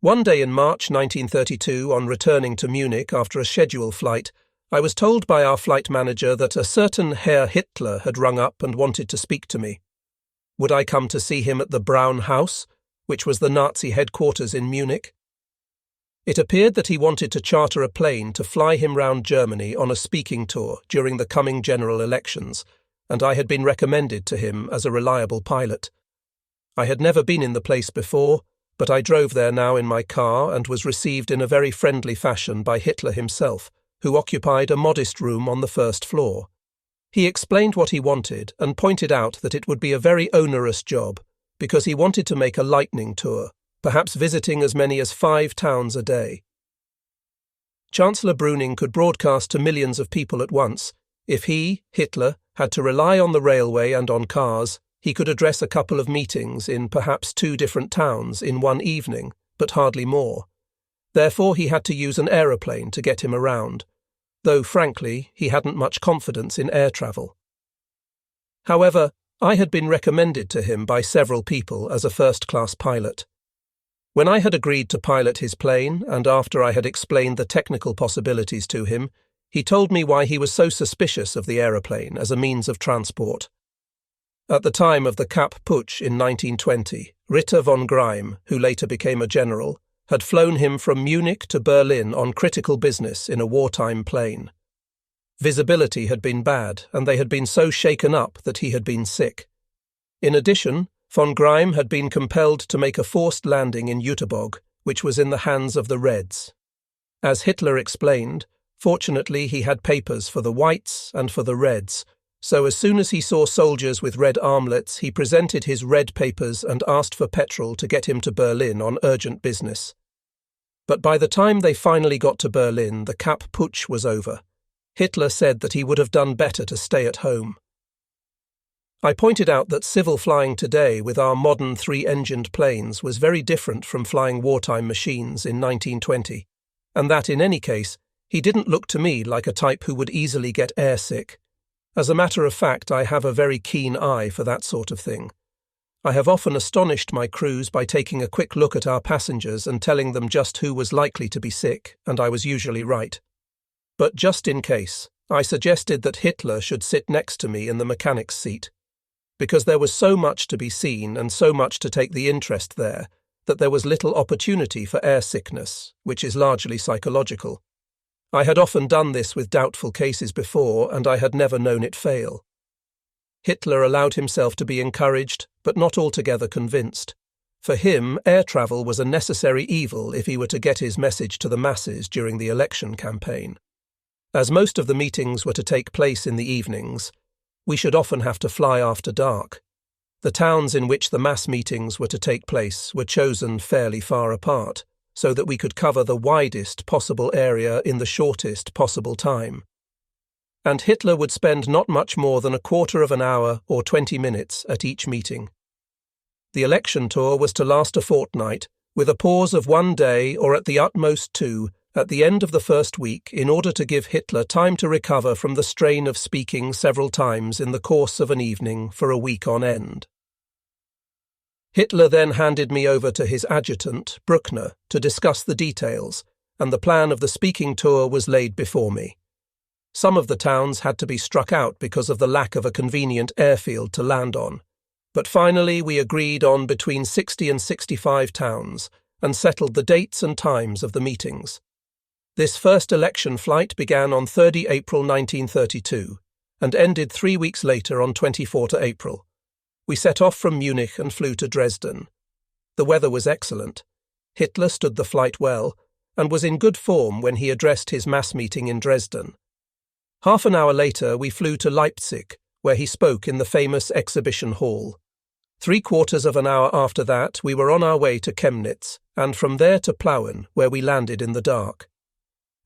One day in March 1932, on returning to Munich after a scheduled flight, I was told by our flight manager that a certain Herr Hitler had rung up and wanted to speak to me. Would I come to see him at the Brown House, which was the Nazi headquarters in Munich? It appeared that he wanted to charter a plane to fly him round Germany on a speaking tour during the coming general elections, and I had been recommended to him as a reliable pilot. I had never been in the place before, but I drove there now in my car and was received in a very friendly fashion by Hitler himself, who occupied a modest room on the first floor. He explained what he wanted and pointed out that it would be a very onerous job, because he wanted to make a lightning tour, perhaps visiting as many as 5 towns a day. Chancellor Brüning could broadcast to millions of people at once. If he, Hitler, had to rely on the railway and on cars, he could address a couple of meetings in perhaps 2 different towns in one evening, but hardly more. Therefore he had to use an aeroplane to get him around, though frankly he hadn't much confidence in air travel. However, I had been recommended to him by several people as a first-class pilot. When I had agreed to pilot his plane, and after I had explained the technical possibilities to him, he told me why he was so suspicious of the aeroplane as a means of transport. At the time of the Kapp Putsch in 1920, Ritter von Greim, who later became a general, had flown him from Munich to Berlin on critical business in a wartime plane. Visibility had been bad, and they had been so shaken up that he had been sick. In addition, von Greim had been compelled to make a forced landing in Jüterbog, which was in the hands of the Reds. As Hitler explained, fortunately he had papers for the Whites and for the Reds, so as soon as he saw soldiers with red armlets, he presented his red papers and asked for petrol to get him to Berlin on urgent business. But by the time they finally got to Berlin, the Kapp Putsch was over. Hitler said that he would have done better to stay at home. I pointed out that civil flying today with our modern 3-engined planes was very different from flying wartime machines in 1920, and that in any case, he didn't look to me like a type who would easily get airsick. As a matter of fact, I have a very keen eye for that sort of thing. I have often astonished my crews by taking a quick look at our passengers and telling them just who was likely to be sick, and I was usually right. But just in case, I suggested that Hitler should sit next to me in the mechanic's seat, because there was so much to be seen and so much to take the interest there that there was little opportunity for air sickness, which is largely psychological. I had often done this with doubtful cases before, and I had never known it fail. Hitler allowed himself to be encouraged, but not altogether convinced. For him, air travel was a necessary evil if he were to get his message to the masses during the election campaign. As most of the meetings were to take place in the evenings, we should often have to fly after dark. The towns in which the mass meetings were to take place were chosen fairly far apart, so that we could cover the widest possible area in the shortest possible time. And Hitler would spend not much more than a quarter of an hour or 20 minutes at each meeting. The election tour was to last a fortnight, with a pause of 1 day or at the utmost 2 at the end of the first week, in order to give Hitler time to recover from the strain of speaking several times in the course of an evening for a week on end. Hitler then handed me over to his adjutant, Bruckner, to discuss the details, and the plan of the speaking tour was laid before me. Some of the towns had to be struck out because of the lack of a convenient airfield to land on, but finally we agreed on between 60 and 65 towns and settled the dates and times of the meetings. This first election flight began on 30 April 1932 and ended 3 weeks later on 24 April. We set off from Munich and flew to Dresden. The weather was excellent. Hitler stood the flight well and was in good form when he addressed his mass meeting in Dresden. Half an hour later, we flew to Leipzig, where he spoke in the famous exhibition hall. 3/4 of an hour after that, we were on our way to Chemnitz, and from there to Plauen, where we landed in the dark.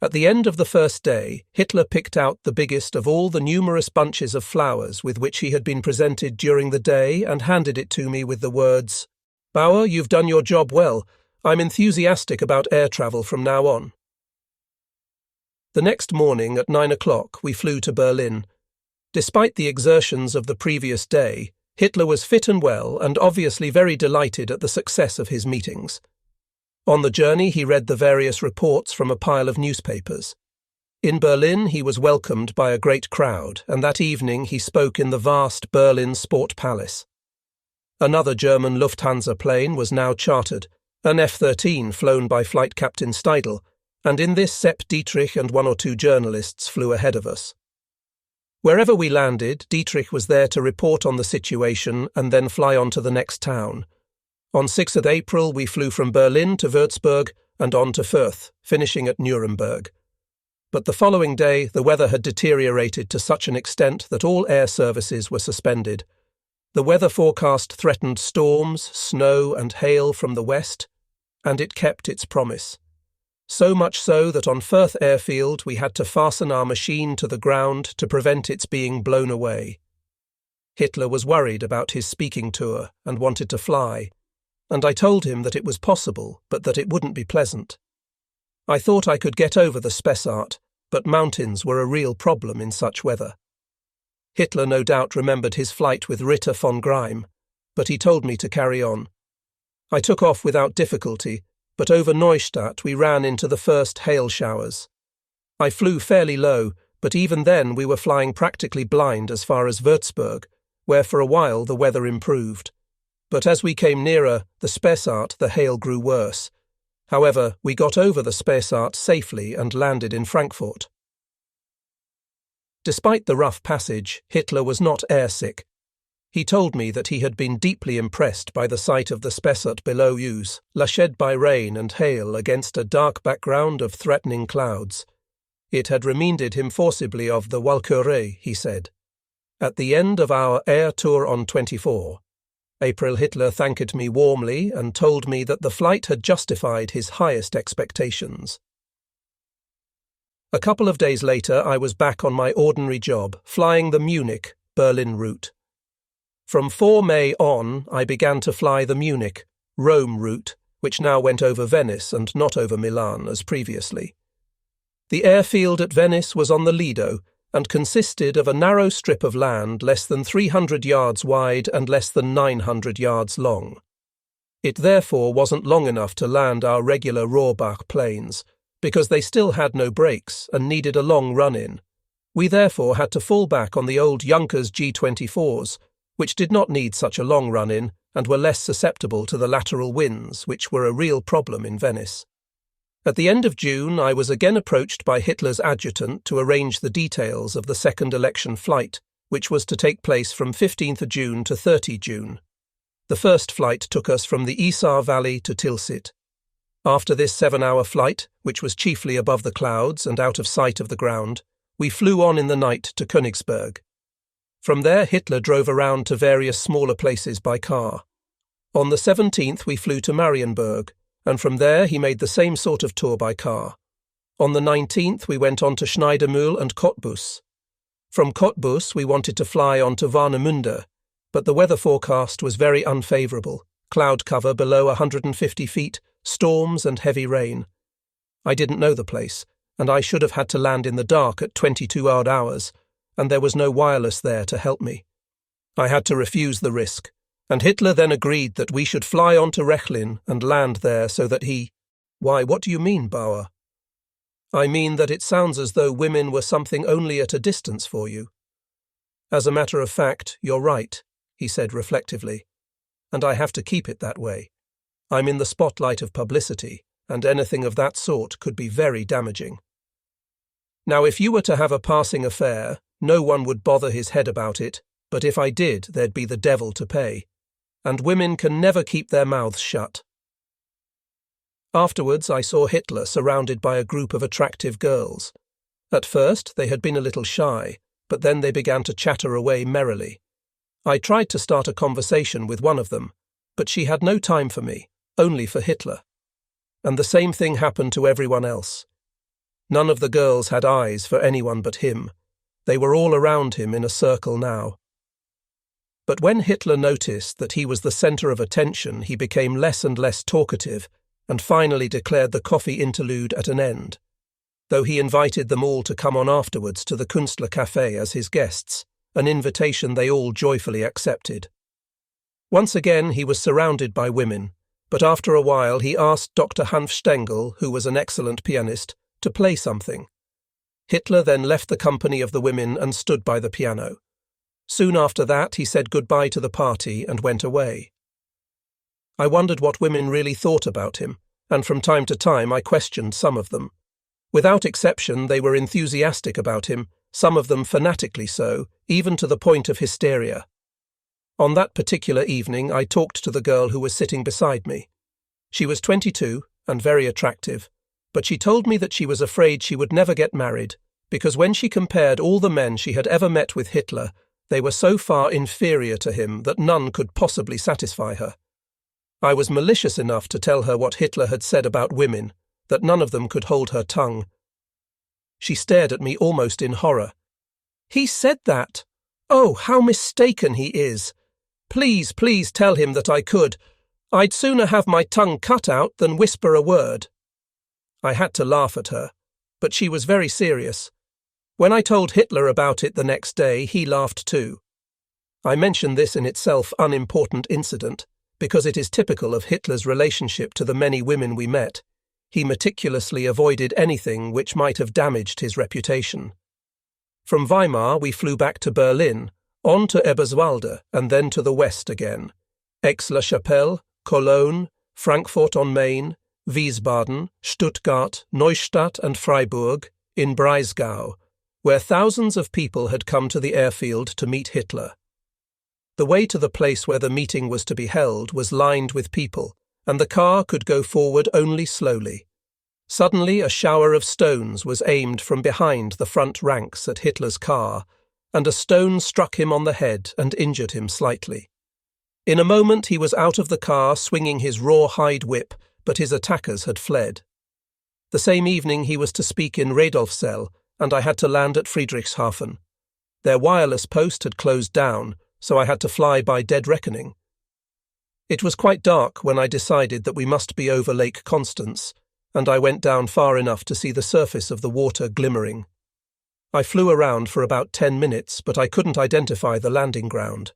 At the end of the first day, Hitler picked out the biggest of all the numerous bunches of flowers with which he had been presented during the day and handed it to me with the words, "Bauer, you've done your job well. I'm enthusiastic about air travel from now on." The next morning at 9 o'clock we flew to Berlin. Despite the exertions of the previous day, Hitler was fit and well and obviously very delighted at the success of his meetings. On the journey, he read the various reports from a pile of newspapers. In Berlin, he was welcomed by a great crowd, and that evening he spoke in the vast Berlin Sport Palace. Another German Lufthansa plane was now chartered, an F-13 flown by Flight Captain Steidl, and in this Sepp Dietrich and one or two journalists flew ahead of us. Wherever we landed, Dietrich was there to report on the situation and then fly on to the next town. On 6th April, we flew from Berlin to Würzburg and on to Fürth, finishing at Nuremberg. But the following day, the weather had deteriorated to such an extent that all air services were suspended. The weather forecast threatened storms, snow and hail from the west, and it kept its promise. So much so that on Fürth airfield we had to fasten our machine to the ground to prevent its being blown away. Hitler was worried about his speaking tour and wanted to fly, and I told him that it was possible, but that it wouldn't be pleasant. I thought I could get over the Spessart, but mountains were a real problem in such weather. Hitler no doubt remembered his flight with Ritter von Greim, but he told me to carry on. I took off without difficulty, but over Neustadt we ran into the first hail showers. I flew fairly low, but even then we were flying practically blind as far as Würzburg, where for a while the weather improved. But as we came nearer the Spessart, the hail grew worse. However, we got over the Spessart safely and landed in Frankfurt. Despite the rough passage, Hitler was not airsick. He told me that he had been deeply impressed by the sight of the Spessart below U's, lashed by rain and hail against a dark background of threatening clouds. It had reminded him forcibly of the Walcheren, he said. At the end of our air tour on 24, April Hitler thanked me warmly and told me that the flight had justified his highest expectations. A couple of days later, I was back on my ordinary job, flying the Munich-Berlin route. From 4 May on, I began to fly the Munich-Rome route, which now went over Venice and not over Milan as previously. The airfield at Venice was on the Lido and consisted of a narrow strip of land less than 300 yards wide and less than 900 yards long. It therefore wasn't long enough to land our regular Rohrbach planes, because they still had no brakes and needed a long run-in. We therefore had to fall back on the old Junkers G-24s, which did not need such a long run-in and were less susceptible to the lateral winds, which were a real problem in Venice. At the end of June, I was again approached by Hitler's adjutant to arrange the details of the second election flight, which was to take place from 15th June to 30 June. The first flight took us from the Isar Valley to Tilsit. After this 7-hour flight, which was chiefly above the clouds and out of sight of the ground, we flew on in the night to Königsberg. From there, Hitler drove around to various smaller places by car. On the 17th, we flew to Marienburg, and from there he made the same sort of tour by car. On the 19th, we went on to Schneidemühl and Cottbus. From Cottbus, we wanted to fly on to Warnemünde, but the weather forecast was very unfavourable, cloud cover below 150 feet, storms and heavy rain. I didn't know the place, and I should have had to land in the dark at 22 odd hours, and there was no wireless there to help me. I had to refuse the risk, and Hitler then agreed that we should fly on to Rechlin and land there so that he— "Why, what do you mean, Bauer?" "I mean that it sounds as though women were something only at a distance for you." "As a matter of fact, you're right," he said reflectively, "and I have to keep it that way. I'm in the spotlight of publicity, and anything of that sort could be very damaging. Now, if you were to have a passing affair, no one would bother his head about it, but if I did, there'd be the devil to pay. And women can never keep their mouths shut." Afterwards, I saw Hitler surrounded by a group of attractive girls. At first, they had been a little shy, but then they began to chatter away merrily. I tried to start a conversation with one of them, but she had no time for me, only for Hitler. And the same thing happened to everyone else. None of the girls had eyes for anyone but him. They were all around him in a circle now. But when Hitler noticed that he was the centre of attention, he became less and less talkative, and finally declared the coffee interlude at an end, though he invited them all to come on afterwards to the Künstler Café as his guests, an invitation they all joyfully accepted. Once again he was surrounded by women, but after a while he asked Dr. Hanf Stengel, who was an excellent pianist, to play something. Hitler then left the company of the women and stood by the piano. Soon after that he said goodbye to the party and went away. I wondered what women really thought about him, and from time to time I questioned some of them. Without exception, they were enthusiastic about him, some of them fanatically so, even to the point of hysteria. On that particular evening I talked to the girl who was sitting beside me. She was 22 and very attractive, but she told me that she was afraid she would never get married, because when she compared all the men she had ever met with Hitler, they were so far inferior to him that none could possibly satisfy her. I was malicious enough to tell her what Hitler had said about women, that none of them could hold her tongue. She stared at me almost in horror. "He said that? Oh, how mistaken he is! Please, please tell him that I could. I'd sooner have my tongue cut out than whisper a word." I had to laugh at her, but she was very serious. When I told Hitler about it the next day, he laughed too. I mention this in itself unimportant incident, because it is typical of Hitler's relationship to the many women we met. He meticulously avoided anything which might have damaged his reputation. From Weimar we flew back to Berlin, on to Eberswalde, and then to the west again. Aix-la-Chapelle, Cologne, Frankfurt on Main, Wiesbaden, Stuttgart, Neustadt and Freiburg, in Breisgau, where thousands of people had come to the airfield to meet Hitler. The way to the place where the meeting was to be held was lined with people, and the car could go forward only slowly. Suddenly a shower of stones was aimed from behind the front ranks at Hitler's car, and a stone struck him on the head and injured him slightly. In a moment he was out of the car swinging his rawhide whip, but his attackers had fled. The same evening he was to speak in Redolfzell, and I had to land at Friedrichshafen. Their wireless post had closed down, so I had to fly by dead reckoning. It was quite dark when I decided that we must be over Lake Constance, and I went down far enough to see the surface of the water glimmering. I flew around for about 10 minutes, but I couldn't identify the landing ground.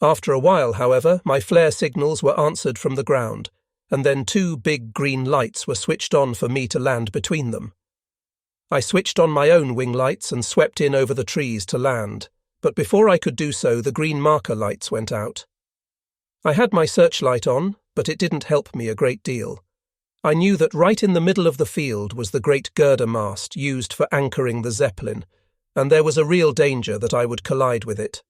After a while, however, my flare signals were answered from the ground, and then 2 big green lights were switched on for me to land between them. I switched on my own wing lights and swept in over the trees to land, but before I could do so the green marker lights went out. I had my searchlight on, but it didn't help me a great deal. I knew that right in the middle of the field was the great girder mast used for anchoring the Zeppelin, and there was a real danger that I would collide with it.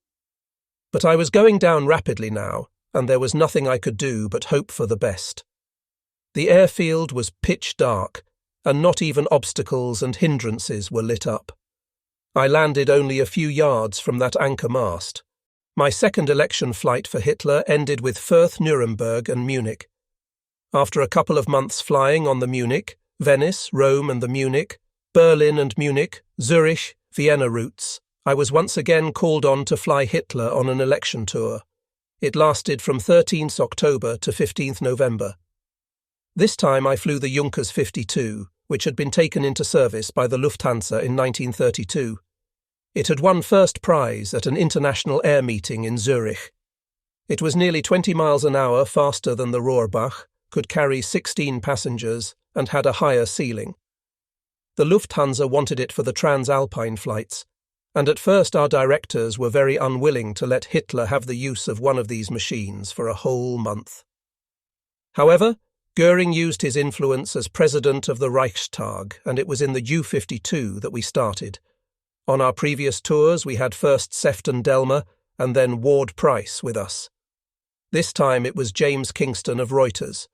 But I was going down rapidly now, and there was nothing I could do but hope for the best. The airfield was pitch dark, and not even obstacles and hindrances were lit up. I landed only a few yards from that anchor mast. My second election flight for Hitler ended with Fürth, Nuremberg and Munich. After a couple of months flying on the Munich, Venice, Rome and the Munich, Berlin and Munich, Zurich, Vienna routes, I was once again called on to fly Hitler on an election tour. It lasted from 13th October to 15th November. This time I flew the Junkers 52, which had been taken into service by the Lufthansa in 1932. It had won first prize at an international air meeting in Zurich. It was nearly 20 miles an hour faster than the Rohrbach, could carry 16 passengers, and had a higher ceiling. The Lufthansa wanted it for the Transalpine flights, and at first our directors were very unwilling to let Hitler have the use of one of these machines for a whole month. However, Göring used his influence as president of the Reichstag, and it was in the U-52 that we started. On our previous tours we had first Sefton Delmer and then Ward Price with us. This time it was James Kingston of Reuters.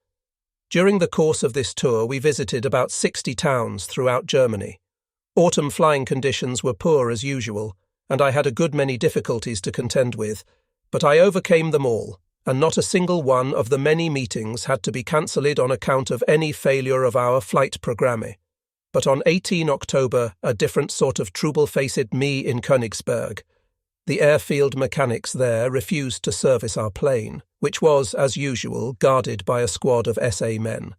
During the course of this tour we visited about 60 towns throughout Germany. Autumn flying conditions were poor as usual, and I had a good many difficulties to contend with, but I overcame them all, and not a single one of the many meetings had to be cancelled on account of any failure of our flight programme. But on 18 October, a different sort of trouble faced me in Königsberg. The airfield mechanics there refused to service our plane, which was, as usual, guarded by a squad of SA men.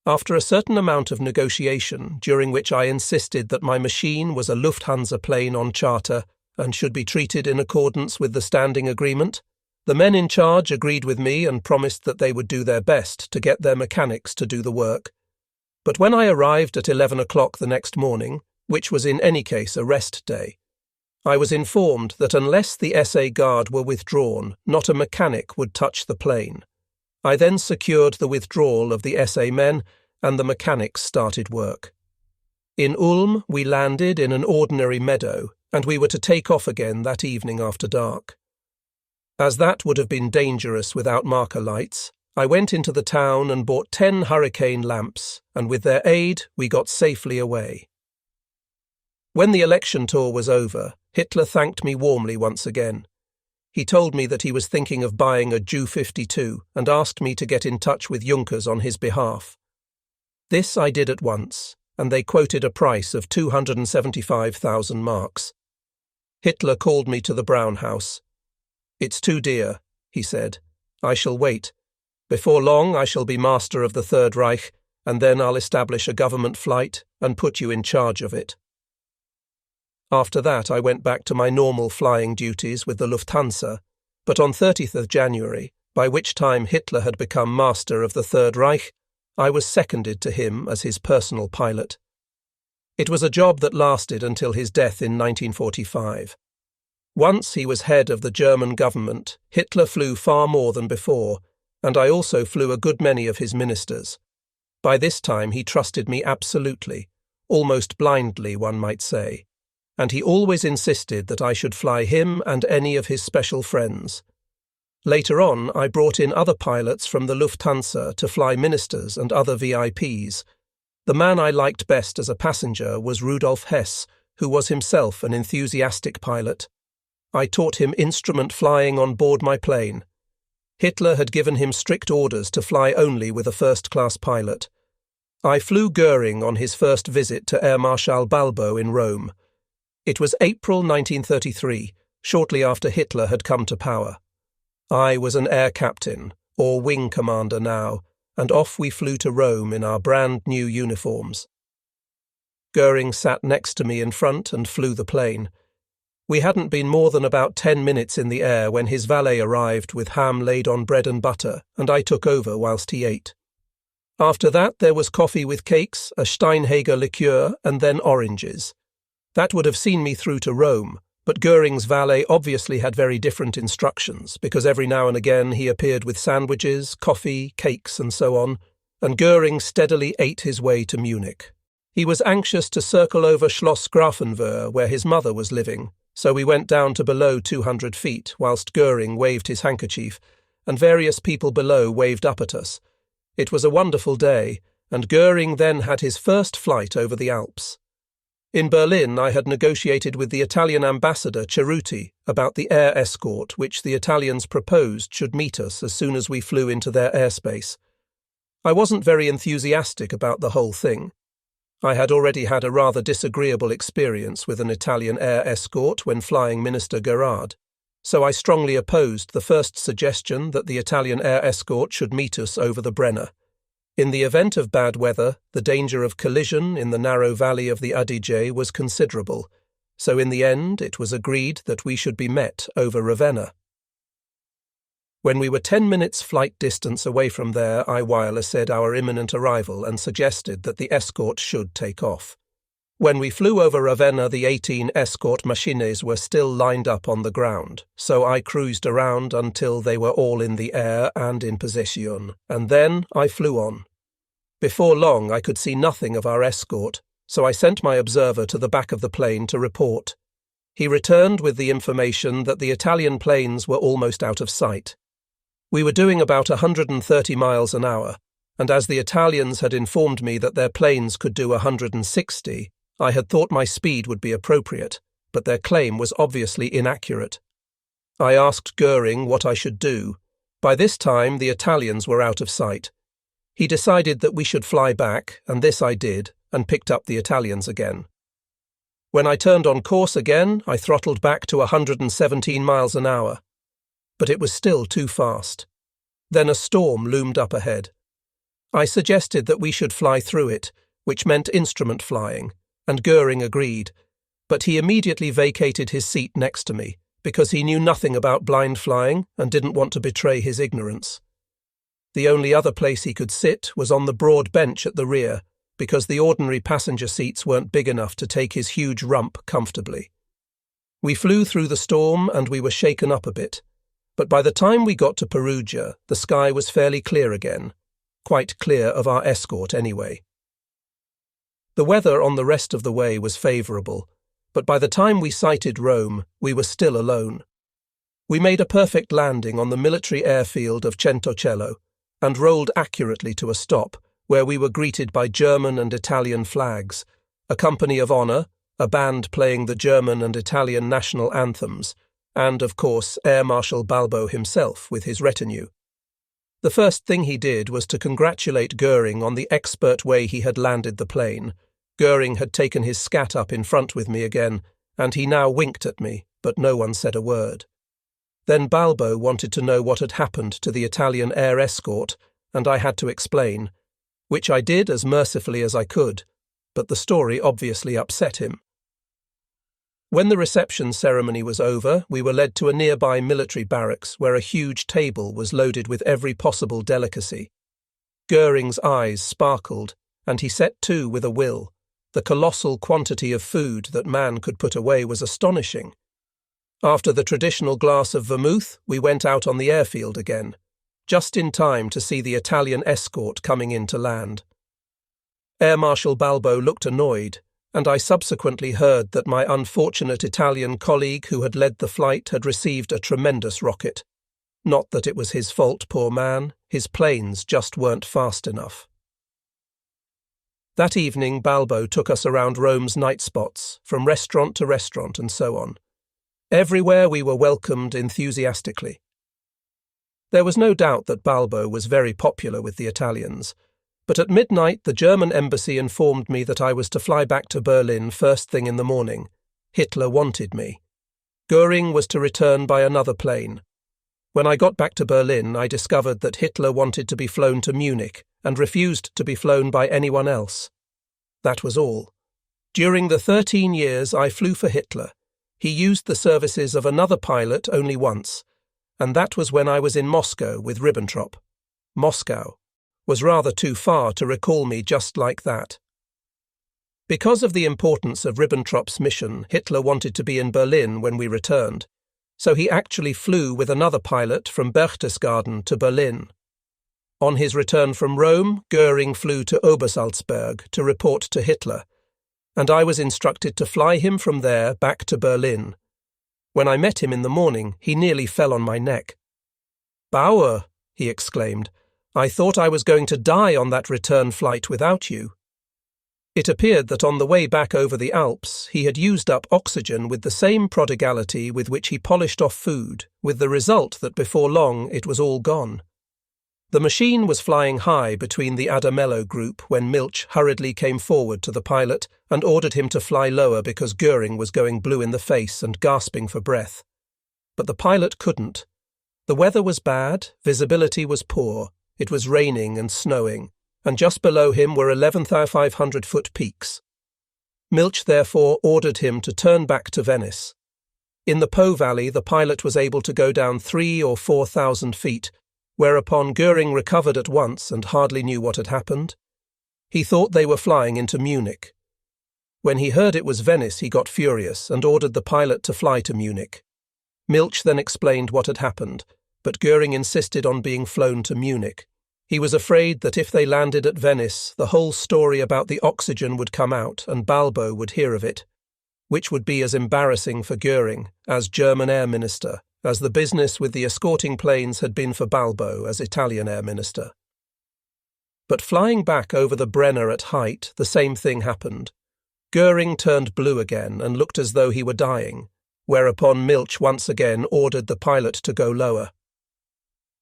After a certain amount of negotiation, during which I insisted that my machine was a Lufthansa plane on charter and should be treated in accordance with the standing agreement, The men in charge agreed with me and promised that they would do their best to get their mechanics to do the work. But when I arrived at 11 o'clock the next morning, which was in any case a rest day, I was informed that unless the SA guard were withdrawn, not a mechanic would touch the plane. I then secured the withdrawal of the SA men, and the mechanics started work. In Ulm, we landed in an ordinary meadow, and we were to take off again that evening after dark. As that would have been dangerous without marker lights, I went into the town and bought 10 hurricane lamps, and with their aid we got safely away. When the election tour was over, Hitler thanked me warmly once again. He told me that he was thinking of buying a Ju-52 and asked me to get in touch with Junkers on his behalf. This I did at once, and they quoted a price of 275,000 marks. Hitler called me to the Brown House. "It's too dear," he said. "I shall wait. Before long I shall be master of the Third Reich, and then I'll establish a government flight and put you in charge of it." After that I went back to my normal flying duties with the Lufthansa, but on 30th of January, by which time Hitler had become master of the Third Reich, I was seconded to him as his personal pilot. It was a job that lasted until his death in 1945. Once he was head of the German government, Hitler flew far more than before, and I also flew a good many of his ministers. By this time he trusted me absolutely, almost blindly one might say, and he always insisted that I should fly him and any of his special friends. Later on, I brought in other pilots from the Lufthansa to fly ministers and other VIPs. The man I liked best as a passenger was Rudolf Hess, who was himself an enthusiastic pilot. I taught him instrument flying on board my plane. Hitler had given him strict orders to fly only with a first-class pilot. I flew Goering on his first visit to Air Marshal Balbo in Rome. It was April 1933, shortly after Hitler had come to power. I was an air captain, or wing commander now, and off we flew to Rome in our brand-new uniforms. Goering sat next to me in front and flew the plane. We hadn't been more than about 10 minutes in the air when his valet arrived with ham laid on bread and butter, and I took over whilst he ate. After that there was coffee with cakes, a Steinhager liqueur, and then oranges. That would have seen me through to Rome, but Goering's valet obviously had very different instructions, because every now and again he appeared with sandwiches, coffee, cakes, and so on, and Goering steadily ate his way to Munich. He was anxious to circle over Schloss Grafenwöhr, where his mother was living, so we went down to below 200 feet, whilst Goering waved his handkerchief, and various people below waved up at us. It was a wonderful day, and Goering then had his first flight over the Alps. In Berlin, I had negotiated with the Italian ambassador Cerruti about the air escort which the Italians proposed should meet us as soon as we flew into their airspace. I wasn't very enthusiastic about the whole thing. I had already had a rather disagreeable experience with an Italian air escort when flying Minister Gerard, so I strongly opposed the first suggestion that the Italian air escort should meet us over the Brenner. In the event of bad weather, the danger of collision in the narrow valley of the Adige was considerable, so in the end it was agreed that we should be met over Ravenna. When we were 10 minutes flight distance away from there, I wirelessed our imminent arrival and suggested that the escort should take off. When we flew over Ravenna, the 18 escort machines were still lined up on the ground, so I cruised around until they were all in the air and in position, and then I flew on. Before long I could see nothing of our escort, so I sent my observer to the back of the plane to report. He returned with the information that the Italian planes were almost out of sight. We were doing about 130 miles an hour, and as the Italians had informed me that their planes could do 160, I had thought my speed would be appropriate, but their claim was obviously inaccurate. I asked Goering what I should do. By this time the Italians were out of sight. He decided that we should fly back, and this I did, and picked up the Italians again. When I turned on course again, I throttled back to 117 miles an hour. But it was still too fast. Then a storm loomed up ahead. I suggested that we should fly through it, which meant instrument flying, and Goering agreed, but he immediately vacated his seat next to me, because he knew nothing about blind flying and didn't want to betray his ignorance. The only other place he could sit was on the broad bench at the rear, because the ordinary passenger seats weren't big enough to take his huge rump comfortably. We flew through the storm and we were shaken up a bit, but by the time we got to Perugia, the sky was fairly clear again, quite clear of our escort anyway. The weather on the rest of the way was favourable, but by the time we sighted Rome, we were still alone. We made a perfect landing on the military airfield of Centocello and rolled accurately to a stop, where we were greeted by German and Italian flags, a company of honour, a band playing the German and Italian national anthems, and, of course, Air Marshal Balbo himself with his retinue. The first thing he did was to congratulate Goering on the expert way he had landed the plane. Goering had taken his scat up in front with me again, and he now winked at me, but no one said a word. Then Balbo wanted to know what had happened to the Italian air escort, and I had to explain, which I did as mercifully as I could, but the story obviously upset him. When the reception ceremony was over, we were led to a nearby military barracks where a huge table was loaded with every possible delicacy. Goering's eyes sparkled, and he set to with a will. The colossal quantity of food that man could put away was astonishing. After the traditional glass of vermouth, we went out on the airfield again, just in time to see the Italian escort coming in to land. Air Marshal Balbo looked annoyed, and I subsequently heard that my unfortunate Italian colleague who had led the flight had received a tremendous rocket. Not that it was his fault, poor man, his planes just weren't fast enough. That evening Balbo took us around Rome's night spots, from restaurant to restaurant and so on. Everywhere we were welcomed enthusiastically. There was no doubt that Balbo was very popular with the Italians, but at midnight the German embassy informed me that I was to fly back to Berlin first thing in the morning. Hitler wanted me. Goering was to return by another plane. When I got back to Berlin, I discovered that Hitler wanted to be flown to Munich and refused to be flown by anyone else. That was all. During the 13 years I flew for Hitler, he used the services of another pilot only once, and that was when I was in Moscow with Ribbentrop. Moscow was rather too far to recall me just like that. Because of the importance of Ribbentrop's mission, Hitler wanted to be in Berlin when we returned, so he actually flew with another pilot from Berchtesgaden to Berlin. On his return from Rome, Goering flew to Obersalzberg to report to Hitler, and I was instructed to fly him from there back to Berlin. When I met him in the morning, he nearly fell on my neck. "Bauer," he exclaimed, "I thought I was going to die on that return flight without you." It appeared that on the way back over the Alps, he had used up oxygen with the same prodigality with which he polished off food, with the result that before long it was all gone. The machine was flying high between the Adamello group when Milch hurriedly came forward to the pilot and ordered him to fly lower because Goering was going blue in the face and gasping for breath. But the pilot couldn't. The weather was bad, visibility was poor, it was raining and snowing, and just below him were 11,500-foot peaks. Milch therefore ordered him to turn back to Venice. In the Po Valley, the pilot was able to go down 3,000 or 4,000 feet, whereupon Goering recovered at once and hardly knew what had happened. He thought they were flying into Munich. When he heard it was Venice, he got furious and ordered the pilot to fly to Munich. Milch then explained what had happened, but Goering insisted on being flown to Munich. He was afraid that if they landed at Venice, the whole story about the oxygen would come out and Balbo would hear of it, which would be as embarrassing for Goering, as German Air Minister, as the business with the escorting planes had been for Balbo as Italian Air Minister. But flying back over the Brenner at height, the same thing happened. Goering turned blue again and looked as though he were dying, whereupon Milch once again ordered the pilot to go lower.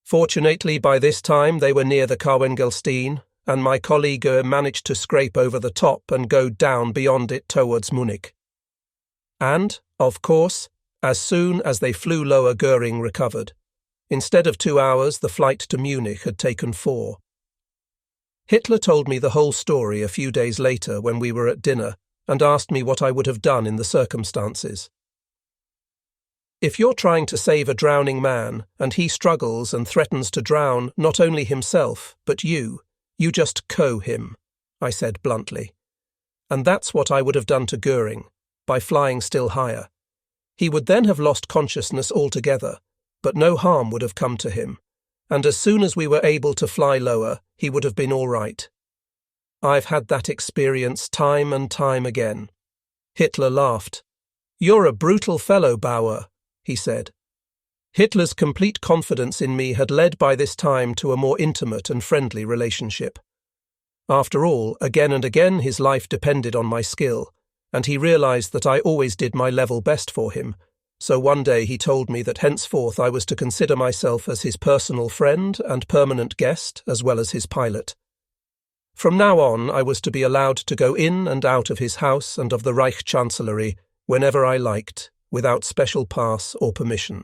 Fortunately, by this time they were near the Kauengelstein, and my colleague managed to scrape over the top and go down beyond it towards Munich. And, of course, as soon as they flew lower, Goering recovered. Instead of 2 hours, the flight to Munich had taken 4. Hitler told me the whole story a few days later when we were at dinner and asked me what I would have done in the circumstances. If you're trying to save a drowning man, and he struggles and threatens to drown not only himself, but you just him, I said bluntly. And that's what I would have done to Goering, by flying still higher. He would then have lost consciousness altogether, but no harm would have come to him, and as soon as we were able to fly lower, he would have been all right. I've had that experience time and time again. Hitler laughed. You're a brutal fellow, Bauer, he said. Hitler's complete confidence in me had led by this time to a more intimate and friendly relationship. After all, again and again his life depended on my skill, and he realized that I always did my level best for him, so one day he told me that henceforth I was to consider myself as his personal friend and permanent guest as well as his pilot. From now on I was to be allowed to go in and out of his house and of the Reich Chancellery whenever I liked, without special pass or permission.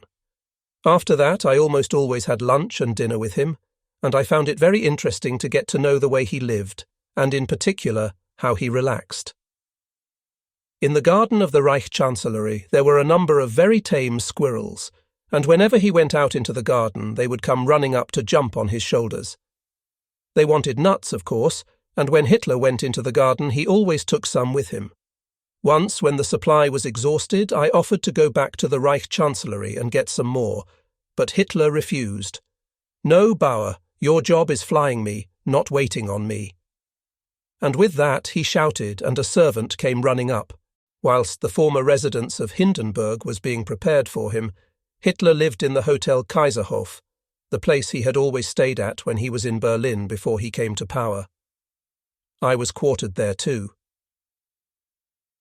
After that I almost always had lunch and dinner with him, and I found it very interesting to get to know the way he lived, and in particular how he relaxed. In the garden of the Reich Chancellery there were a number of very tame squirrels, and whenever he went out into the garden they would come running up to jump on his shoulders. They wanted nuts, of course, and when Hitler went into the garden he always took some with him. Once, when the supply was exhausted, I offered to go back to the Reich Chancellery and get some more, but Hitler refused. No, Bauer, your job is flying me, not waiting on me. And with that he shouted, and a servant came running up. Whilst the former residence of Hindenburg was being prepared for him, Hitler lived in the Hotel Kaiserhof, the place he had always stayed at when he was in Berlin before he came to power. I was quartered there too.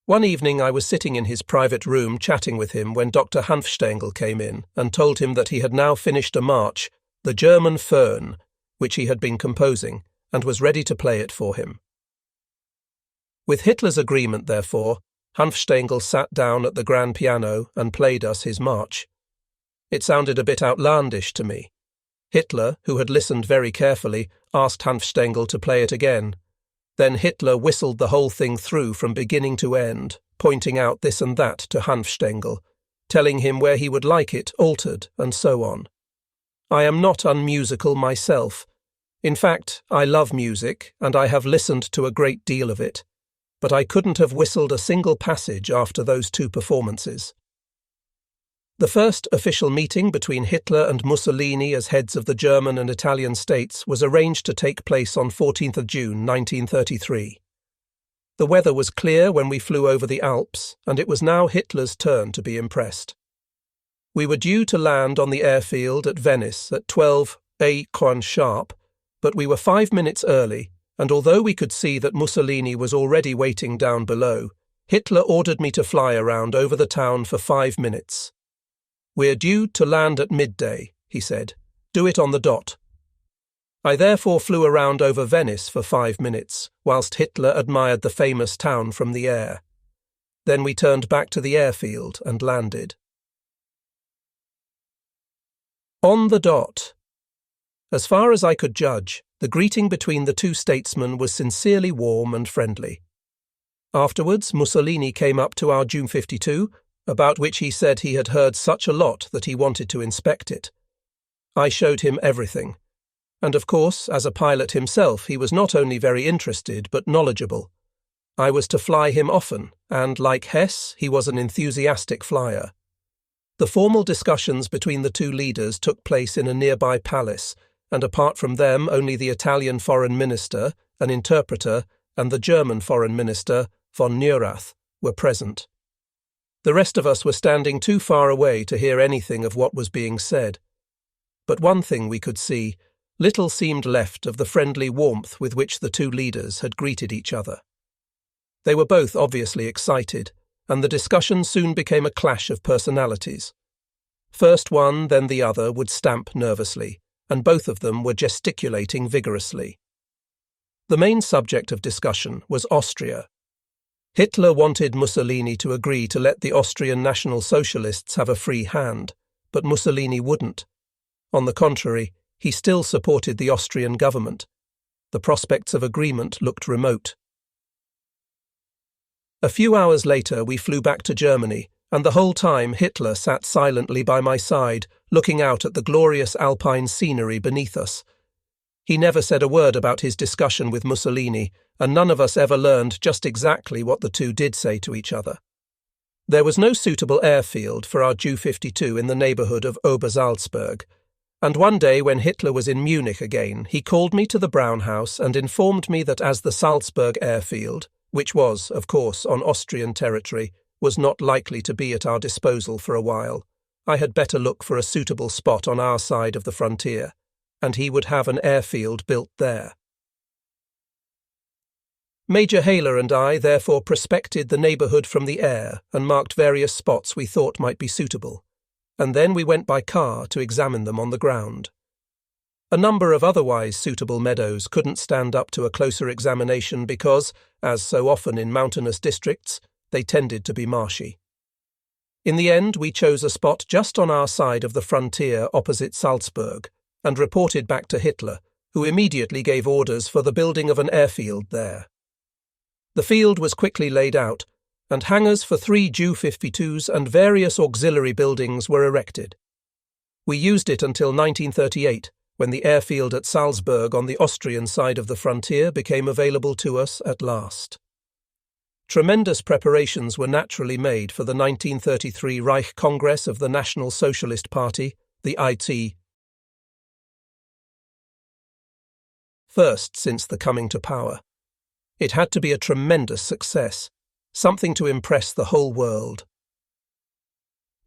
One evening I was sitting in his private room chatting with him when Dr. Hanfstengel came in and told him that he had now finished a march, the German Föhn, which he had been composing, and was ready to play it for him. With Hitler's agreement, therefore, Hanfstengel sat down at the grand piano and played us his march. It sounded a bit outlandish to me. Hitler, who had listened very carefully, asked Hanfstengel to play it again. Then Hitler whistled the whole thing through from beginning to end, pointing out this and that to Hanfstengel, telling him where he would like it altered, and so on. I am not unmusical myself. In fact, I love music, and I have listened to a great deal of it, but I couldn't have whistled a single passage after those two performances. The first official meeting between Hitler and Mussolini as heads of the German and Italian states was arranged to take place on 14th of June 1933. The weather was clear when we flew over the Alps, and it was now Hitler's turn to be impressed. We were due to land on the airfield at Venice at 12 a.m. sharp, but we were 5 minutes early, and although we could see that Mussolini was already waiting down below, Hitler ordered me to fly around over the town for 5 minutes. "We're due to land at midday," he said. "Do it on the dot." I therefore flew around over Venice for 5 minutes, whilst Hitler admired the famous town from the air. Then we turned back to the airfield and landed. On the dot. As far as I could judge, the greeting between the two statesmen was sincerely warm and friendly. Afterwards, Mussolini came up to our June 52, about which he said he had heard such a lot that he wanted to inspect it. I showed him everything. And of course, as a pilot himself, he was not only very interested, but knowledgeable. I was to fly him often, and, like Hess, he was an enthusiastic flyer. The formal discussions between the two leaders took place in a nearby palace, and apart from them only the Italian foreign minister, an interpreter, and the German foreign minister, von Neurath, were present. The rest of us were standing too far away to hear anything of what was being said. But one thing we could see, little seemed left of the friendly warmth with which the two leaders had greeted each other. They were both obviously excited, and the discussion soon became a clash of personalities. First one, then the other would stamp nervously, and both of them were gesticulating vigorously. The main subject of discussion was Austria. Hitler wanted Mussolini to agree to let the Austrian National Socialists have a free hand, but Mussolini wouldn't. On the contrary, he still supported the Austrian government. The prospects of agreement looked remote. A few hours later we flew back to Germany, and the whole time Hitler sat silently by my side, looking out at the glorious alpine scenery beneath us. He never said a word about his discussion with Mussolini, and none of us ever learned just exactly what the two did say to each other. There was no suitable airfield for our Ju-52 in the neighbourhood of Obersalzberg, and one day when Hitler was in Munich again, he called me to the Brown House and informed me that as the Salzburg airfield, which was, of course, on Austrian territory, was not likely to be at our disposal for a while, I had better look for a suitable spot on our side of the frontier, and he would have an airfield built there. Major Haler and I therefore prospected the neighbourhood from the air and marked various spots we thought might be suitable, and then we went by car to examine them on the ground. A number of otherwise suitable meadows couldn't stand up to a closer examination because, as so often in mountainous districts, they tended to be marshy. In the end, we chose a spot just on our side of the frontier opposite Salzburg, and reported back to Hitler, who immediately gave orders for the building of an airfield there. The field was quickly laid out, and hangars for 3 Ju-52s and various auxiliary buildings were erected. We used it until 1938, when the airfield at Salzburg on the Austrian side of the frontier became available to us at last. Tremendous preparations were naturally made for the 1933 Reich Congress of the National Socialist Party, the IT, first since the coming to power. It had to be a tremendous success, something to impress the whole world.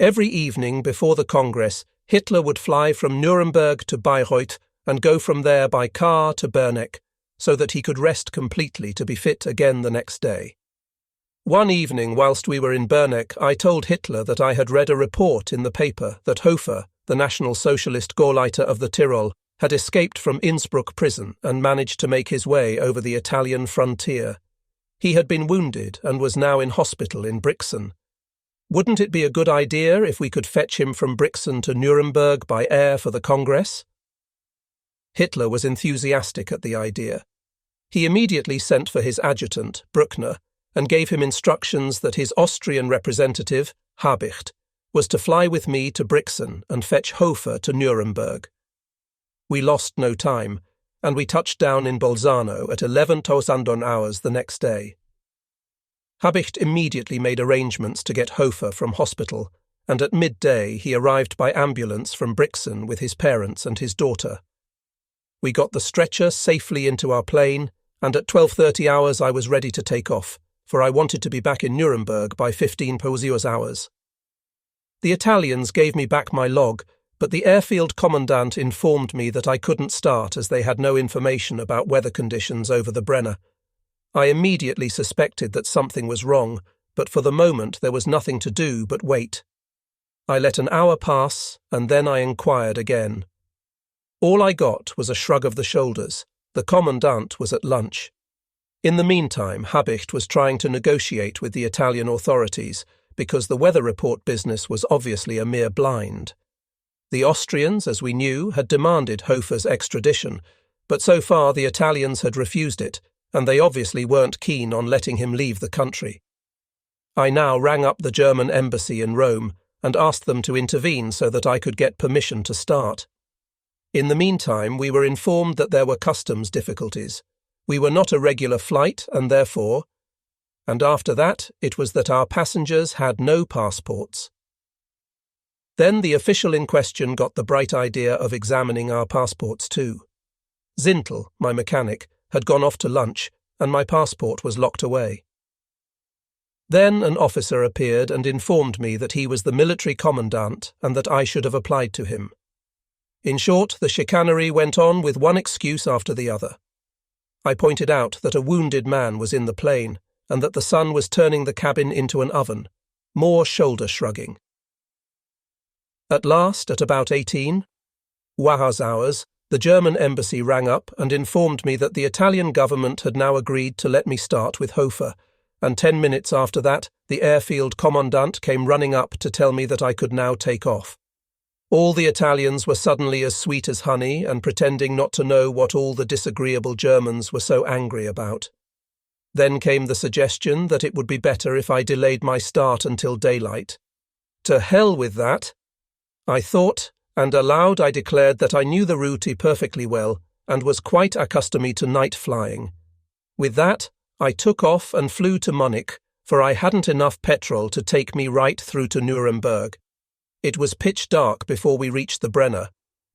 Every evening before the Congress, Hitler would fly from Nuremberg to Bayreuth and go from there by car to Berneck, so that he could rest completely to be fit again the next day. One evening whilst we were in Berneck, I told Hitler that I had read a report in the paper that Hofer, the National Socialist Gauleiter of the Tyrol, had escaped from Innsbruck prison and managed to make his way over the Italian frontier. He had been wounded and was now in hospital in Brixen. Wouldn't it be a good idea if we could fetch him from Brixen to Nuremberg by air for the Congress? Hitler was enthusiastic at the idea. He immediately sent for his adjutant, Bruckner, and gave him instructions that his Austrian representative, Habicht, was to fly with me to Brixen and fetch Hofer to Nuremberg. We lost no time, and we touched down in Bolzano at 11 Torsandon hours the next day. Habicht immediately made arrangements to get Hofer from hospital, and at midday he arrived by ambulance from Brixen with his parents and his daughter. We got the stretcher safely into our plane, and at 12:30 hours I was ready to take off, for I wanted to be back in Nuremberg by 15 hours. The Italians gave me back my log, but the airfield commandant informed me that I couldn't start as they had no information about weather conditions over the Brenner. I immediately suspected that something was wrong, but for the moment there was nothing to do but wait. I let an hour pass, and then I inquired again. All I got was a shrug of the shoulders. The commandant was at lunch. In the meantime, Habicht was trying to negotiate with the Italian authorities, because the weather report business was obviously a mere blind. The Austrians, as we knew, had demanded Hofer's extradition, but so far the Italians had refused it, and they obviously weren't keen on letting him leave the country. I now rang up the German embassy in Rome and asked them to intervene so that I could get permission to start. In the meantime, we were informed that there were customs difficulties. We were not a regular flight, and therefore, and after that it was that our passengers had no passports. Then the official in question got the bright idea of examining our passports too. Zintel, my mechanic, had gone off to lunch, and my passport was locked away. Then an officer appeared and informed me that he was the military commandant and that I should have applied to him. In short, the chicanery went on with one excuse after the other. I pointed out that a wounded man was in the plane and that the sun was turning the cabin into an oven. More shoulder-shrugging. At last, at about 18 hours, the German embassy rang up and informed me that the Italian government had now agreed to let me start with Hofer, and 10 minutes after that, the airfield commandant came running up to tell me that I could now take off. All the Italians were suddenly as sweet as honey and pretending not to know what all the disagreeable Germans were so angry about. Then came the suggestion that it would be better if I delayed my start until daylight, To hell with that, I thought, and aloud I declared that I knew the route perfectly well and was quite accustomed to night flying. With that, I took off and flew to Munich, for I hadn't enough petrol to take me right through to Nuremberg. It was pitch dark before we reached the Brenner,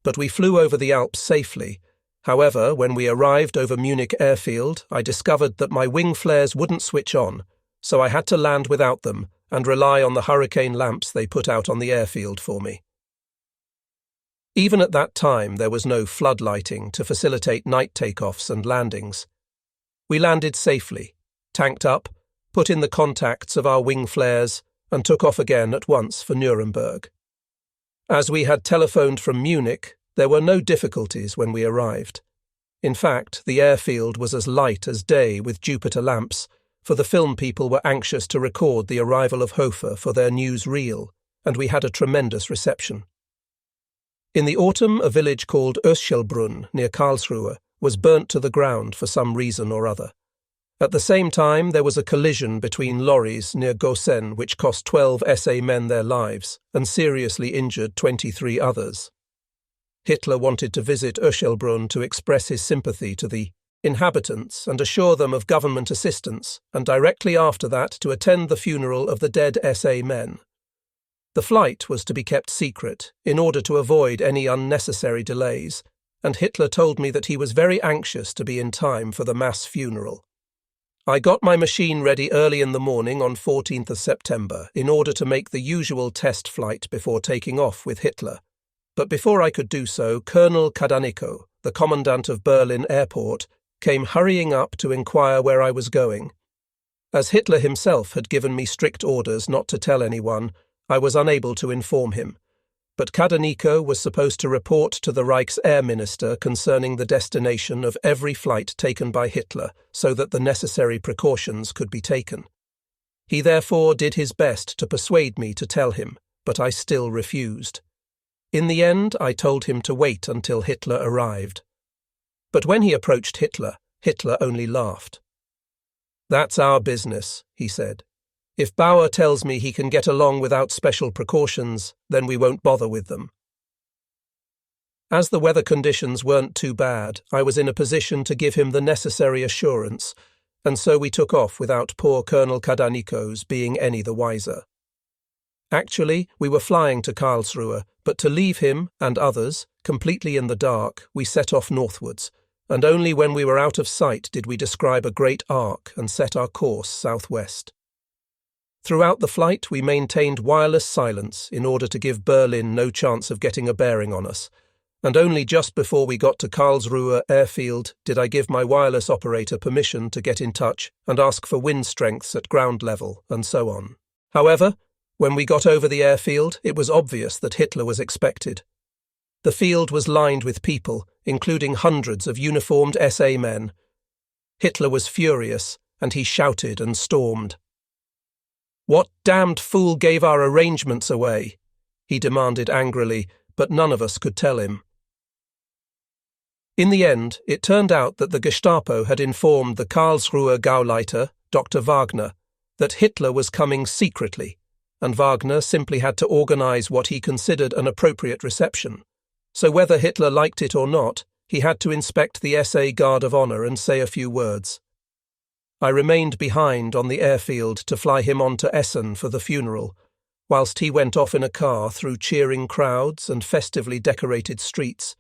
but we flew over the Alps safely. However, when we arrived over Munich airfield, I discovered that my wing flares wouldn't switch on, so I had to land without them and rely on the hurricane lamps they put out on the airfield for me. Even at that time, there was no floodlighting to facilitate night takeoffs and landings. We landed safely, tanked up, put in the contacts of our wing flares, and took off again at once for Nuremberg. As we had telephoned from Munich, there were no difficulties when we arrived. In fact, the airfield was as light as day with Jupiter lamps, for the film people were anxious to record the arrival of Hofer for their news reel, and we had a tremendous reception. In the autumn, a village called Öschelbrunn, near Karlsruhe, was burnt to the ground for some reason or other. At the same time, there was a collision between lorries near Gaussen which cost 12 SA men their lives and seriously injured 23 others. Hitler wanted to visit Öschelbrunn to express his sympathy to the inhabitants and assure them of government assistance, and directly after that to attend the funeral of the dead SA men. The flight was to be kept secret in order to avoid any unnecessary delays, and Hitler told me that he was very anxious to be in time for the mass funeral. I got my machine ready early in the morning on 14th of September in order to make the usual test flight before taking off with Hitler. But before I could do so, Colonel Kadaniko, the commandant of Berlin Airport, came hurrying up to inquire where I was going. As Hitler himself had given me strict orders not to tell anyone, I was unable to inform him. But Kadaniko was supposed to report to the Reich's Air Minister concerning the destination of every flight taken by Hitler so that the necessary precautions could be taken. He therefore did his best to persuade me to tell him, but I still refused. In the end, I told him to wait until Hitler arrived. But when he approached Hitler, Hitler only laughed. "That's our business," he said. "If Bauer tells me he can get along without special precautions, then we won't bother with them." As the weather conditions weren't too bad, I was in a position to give him the necessary assurance, and so we took off without poor Colonel Kadaniko's being any the wiser. Actually, we were flying to Karlsruhe, but to leave him, and others, completely in the dark, we set off northwards, and only when we were out of sight did we describe a great arc and set our course southwest. Throughout the flight we maintained wireless silence in order to give Berlin no chance of getting a bearing on us, and only just before we got to Karlsruhe airfield did I give my wireless operator permission to get in touch and ask for wind strengths at ground level, and so on. However, when we got over the airfield, it was obvious that Hitler was expected. The field was lined with people, including hundreds of uniformed SA men. Hitler was furious, and he shouted and stormed. "What damned fool gave our arrangements away?" he demanded angrily, but none of us could tell him. In the end, it turned out that the Gestapo had informed the Karlsruhe Gauleiter, Dr. Wagner, that Hitler was coming secretly, and Wagner simply had to organize what he considered an appropriate reception. So whether Hitler liked it or not, he had to inspect the SA Guard of Honor and say a few words. I remained behind on the airfield to fly him on to Essen for the funeral, whilst he went off in a car through cheering crowds and festively decorated streets.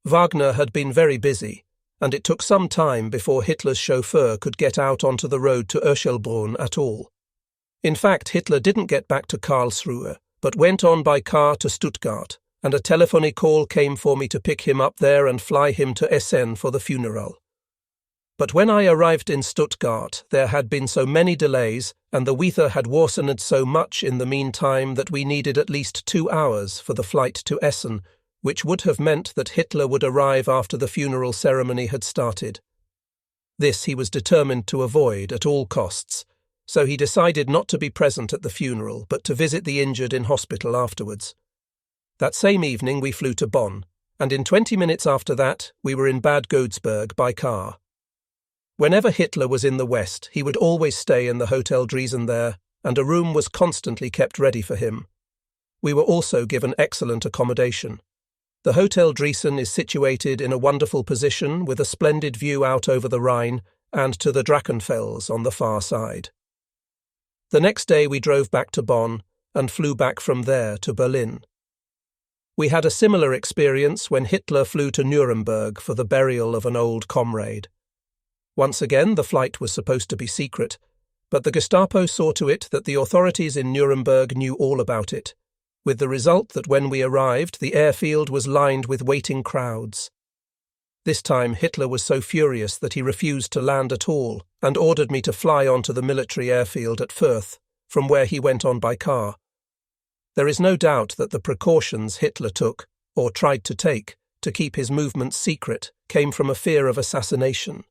Wagner had been very busy, and it took some time before Hitler's chauffeur could get out onto the road to Öschelbrunn at all. In fact, Hitler didn't get back to Karlsruhe, but went on by car to Stuttgart, and a telephony call came for me to pick him up there and fly him to Essen for the funeral. But when I arrived in Stuttgart, there had been so many delays, and the weather had worsened so much in the meantime that we needed at least 2 hours for the flight to Essen, which would have meant that Hitler would arrive after the funeral ceremony had started. This he was determined to avoid at all costs, so he decided not to be present at the funeral, but to visit the injured in hospital afterwards. That same evening we flew to Bonn, and in 20 minutes after that we were in Bad Godesberg by car. Whenever Hitler was in the West, he would always stay in the Hotel Driesen there, and a room was constantly kept ready for him. We were also given excellent accommodation. The Hotel Driessen is situated in a wonderful position with a splendid view out over the Rhine and to the Drachenfels on the far side. The next day we drove back to Bonn and flew back from there to Berlin. We had a similar experience when Hitler flew to Nuremberg for the burial of an old comrade. Once again, the flight was supposed to be secret, but the Gestapo saw to it that the authorities in Nuremberg knew all about it, with the result that when we arrived, the airfield was lined with waiting crowds. This time Hitler was so furious that he refused to land at all and ordered me to fly onto the military airfield at Fürth, from where he went on by car. There is no doubt that the precautions Hitler took, or tried to take, to keep his movements secret came from a fear of assassination.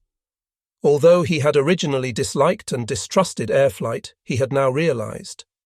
Although he had originally disliked and distrusted air flight, he had now realized